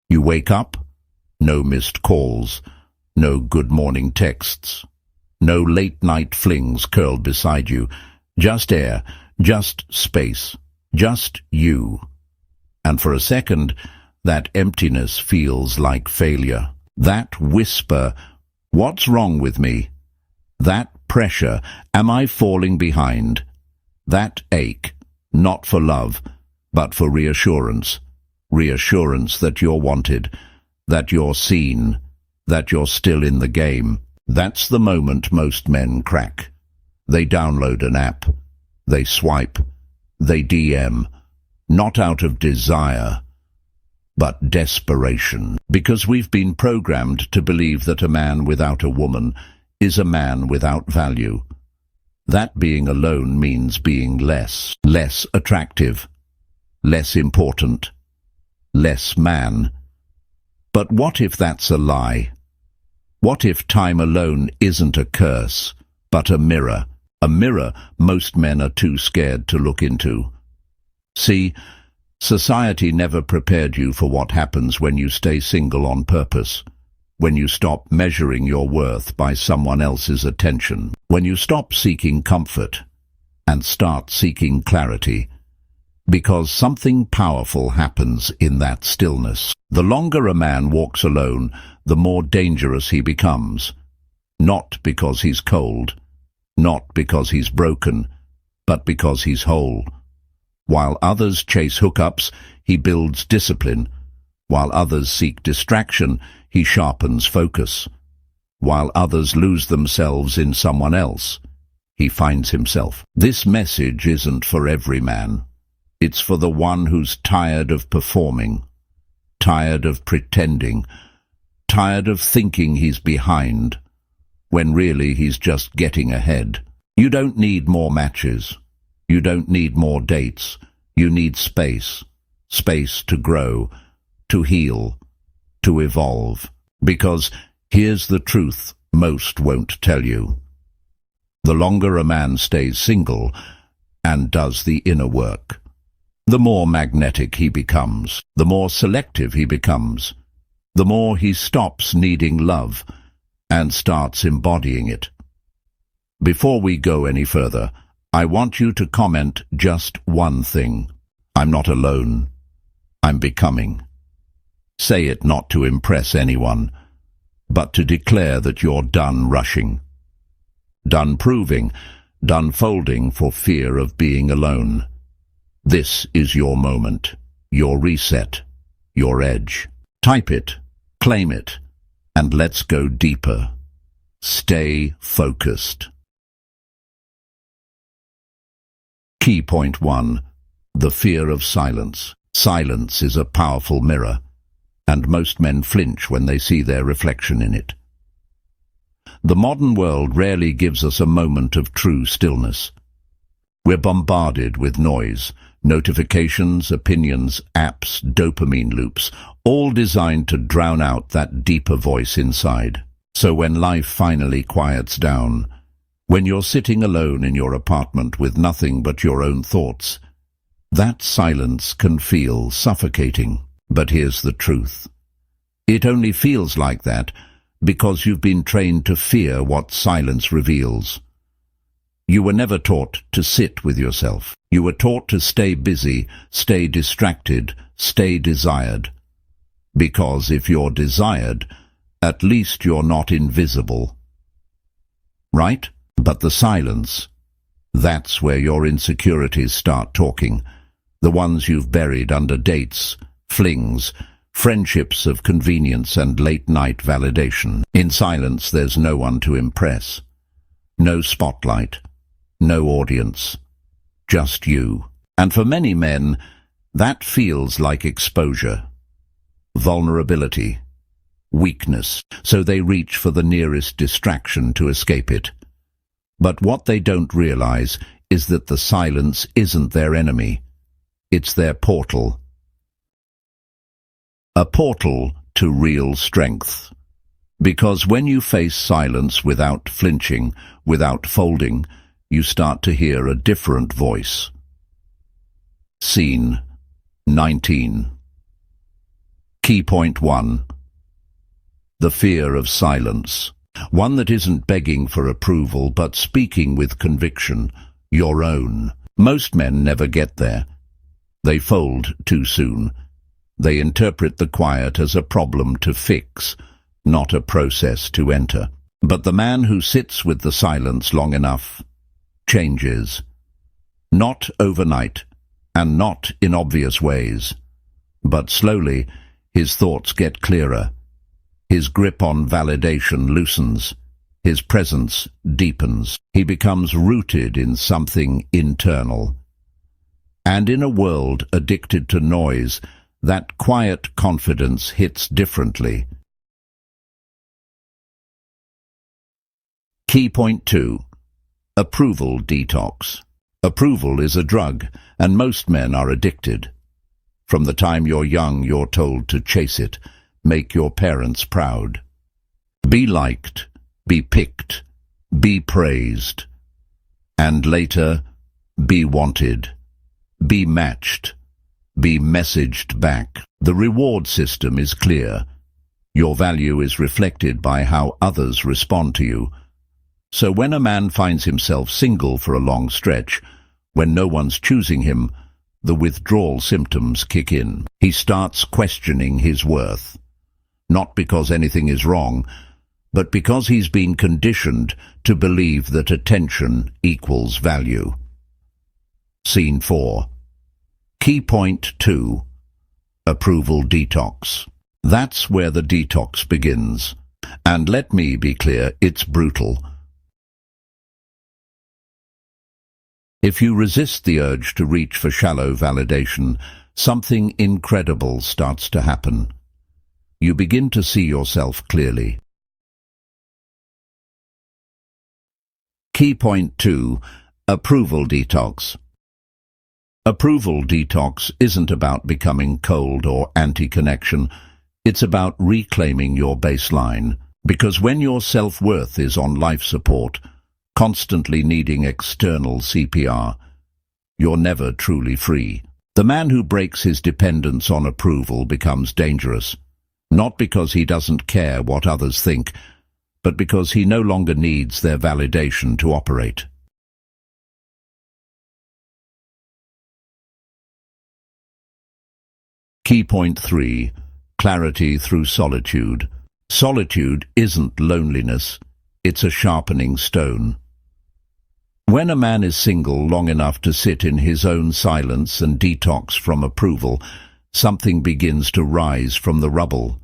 You wake up, no missed calls, no good morning texts, no late-night flings curled beside you, just air, just space, just you. And for a second, that emptiness feels like failure. That whisper, "What's wrong with me?" That pressure, "Am I falling behind?" That ache, not for love, but for reassurance. Reassurance that you're wanted, that you're seen, that you're still in the game. That's the moment most men crack. They download an app. They swipe. They DM. Not out of desire, but desperation. Because we've been programmed to believe that a man without a woman is a man without value. That being alone means being less attractive, less important, less man. But what if that's a lie? What if time alone isn't a curse, but a mirror? A mirror most men are too scared to look into. See, society never prepared you for what happens when you stay single on purpose, when you stop measuring your worth by someone else's attention, when you stop seeking comfort and start seeking clarity, because something powerful happens in that stillness. The longer a man walks alone, the more dangerous he becomes, not because he's cold, not because he's broken, but because he's whole. While others chase hookups, he builds discipline. While others seek distraction, he sharpens focus. While others lose themselves in someone else, he finds himself. This message isn't for every man. It's for the one who's tired of performing, tired of pretending, tired of thinking he's behind, when really he's just getting ahead. You don't need more matches. You don't need more dates. You need space. Space to grow, to heal, to evolve. Because here's the truth most won't tell you. The longer a man stays single and does the inner work, the more magnetic he becomes, the more selective he becomes, the more he stops needing love and starts embodying it. Before we go any further, I want you to comment just one thing. I'm not alone. I'm becoming. Say it not to impress anyone, but to declare that you're done rushing, done proving, done folding for fear of being alone. This is your moment, your reset, your edge. Type it, claim it, and let's go deeper. Stay focused. Key point 1. The fear of silence. Silence is a powerful mirror, and most men flinch when they see their reflection in it. The modern world rarely gives us a moment of true stillness. We're bombarded with noise, notifications, opinions, apps, dopamine loops, all designed to drown out that deeper voice inside. So when life finally quiets down, when you're sitting alone in your apartment with nothing but your own thoughts, that silence can feel suffocating. But here's the truth. It only feels like that because you've been trained to fear what silence reveals. You were never taught to sit with yourself. You were taught to stay busy, stay distracted, stay desired. Because if you're desired, at least you're not invisible. Right? But the silence, that's where your insecurities start talking. The ones you've buried under dates, flings, friendships of convenience and late-night validation. In silence, there's no one to impress. No spotlight. No audience. Just you. And for many men, that feels like exposure, vulnerability, weakness. So they reach for the nearest distraction to escape it. But what they don't realize is that the silence isn't their enemy. It's their portal. A portal to real strength. Because when you face silence without flinching, without folding, you start to hear a different voice. Scene 19. Key point 1. The fear of silence. One that isn't begging for approval, but speaking with conviction, your own. Most men never get there. They fold too soon. They interpret the quiet as a problem to fix, not a process to enter. But the man who sits with the silence long enough changes. Not overnight, and not in obvious ways. But slowly, his thoughts get clearer. His grip on validation loosens. His presence deepens. He becomes rooted in something internal. And in a world addicted to noise, that quiet confidence hits differently. Key point 2. Approval detox. Approval is a drug, and most men are addicted. From the time you're young, you're told to chase it. Make your parents proud. Be liked, be picked, be praised. And later, be wanted, be matched, be messaged back. The reward system is clear. Your value is reflected by how others respond to you. So when a man finds himself single for a long stretch, when no one's choosing him, the withdrawal symptoms kick in. He starts questioning his worth. Not because anything is wrong, but because he's been conditioned to believe that attention equals value. Scene 4. Key point 2. Approval detox. That's where the detox begins. And let me be clear, it's brutal. If you resist the urge to reach for shallow validation, something incredible starts to happen. You begin to see yourself clearly. Key point 2. Approval detox. Approval detox isn't about becoming cold or anti-connection. It's about reclaiming your baseline. Because when your self-worth is on life support, constantly needing external CPR, you're never truly free. The man who breaks his dependence on approval becomes dangerous. Not because he doesn't care what others think, but because he no longer needs their validation to operate. Key point 3. Clarity through solitude. Solitude isn't loneliness, it's a sharpening stone. When a man is single long enough to sit in his own silence and detox from approval, something begins to rise from the rubble.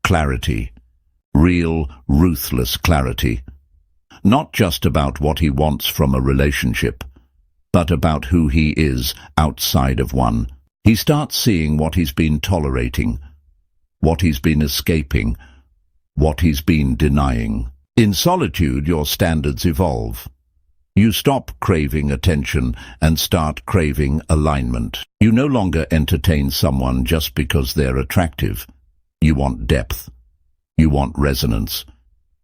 Clarity. Real, ruthless clarity. Not just about what he wants from a relationship, but about who he is outside of one. He starts seeing what he's been tolerating, what he's been escaping, what he's been denying. In solitude, your standards evolve. You stop craving attention and start craving alignment. You no longer entertain someone just because they're attractive. You want depth. You want resonance.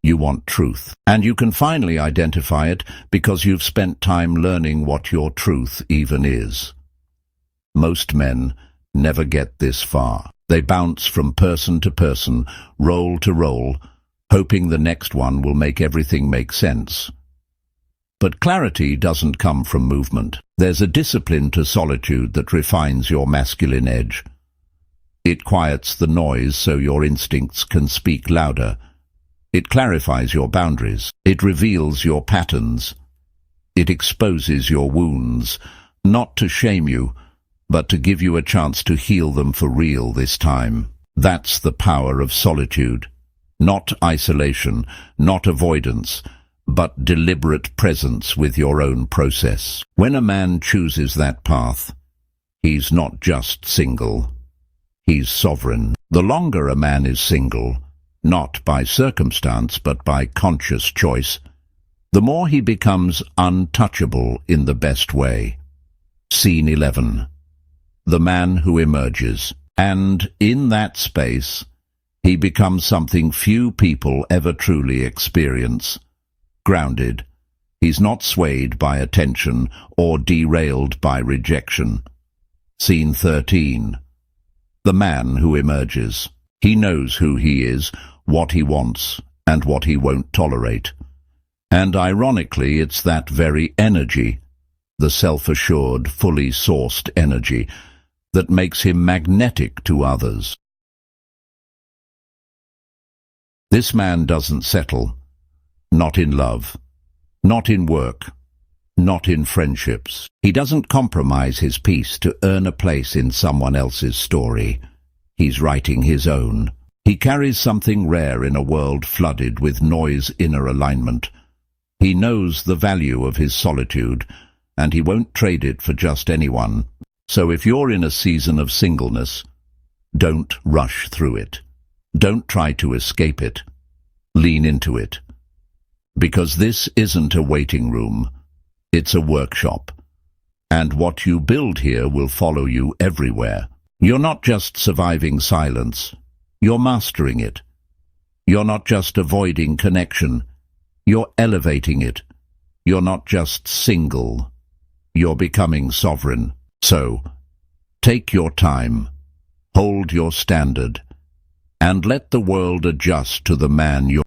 You want truth. And you can finally identify it because you've spent time learning what your truth even is. Most men never get this far. They bounce from person to person, role to role, hoping the next one will make everything make sense. But clarity doesn't come from movement. There's a discipline to solitude that refines your masculine edge. It quiets the noise so your instincts can speak louder. It clarifies your boundaries. It reveals your patterns. It exposes your wounds, not to shame you, but to give you a chance to heal them for real this time. That's the power of solitude. Not isolation, not avoidance, but deliberate presence with your own process. When a man chooses that path, he's not just single, he's sovereign. The longer a man is single, not by circumstance but by conscious choice, the more he becomes untouchable in the best way. Scene 11. The man who emerges. And in that space, he becomes something few people ever truly experience. Grounded. He's not swayed by attention or derailed by rejection. Scene 13. The man who emerges. He knows who he is, what he wants, and what he won't tolerate. And ironically, it's that very energy, the self-assured, fully sourced energy, that makes him magnetic to others. This man doesn't settle. Not in love. Not in work. Not in friendships. He doesn't compromise his peace to earn a place in someone else's story. He's writing his own. He carries something rare in a world flooded with noise inner alignment. He knows the value of his solitude, and he won't trade it for just anyone. So if you're in a season of singleness, don't rush through it. Don't try to escape it. Lean into it. Because this isn't a waiting room. It's a workshop. And what you build here will follow you everywhere. You're not just surviving silence. You're mastering it. You're not just avoiding connection. You're elevating it. You're not just single. You're becoming sovereign. So, take your time. Hold your standard. And let the world adjust to the man you're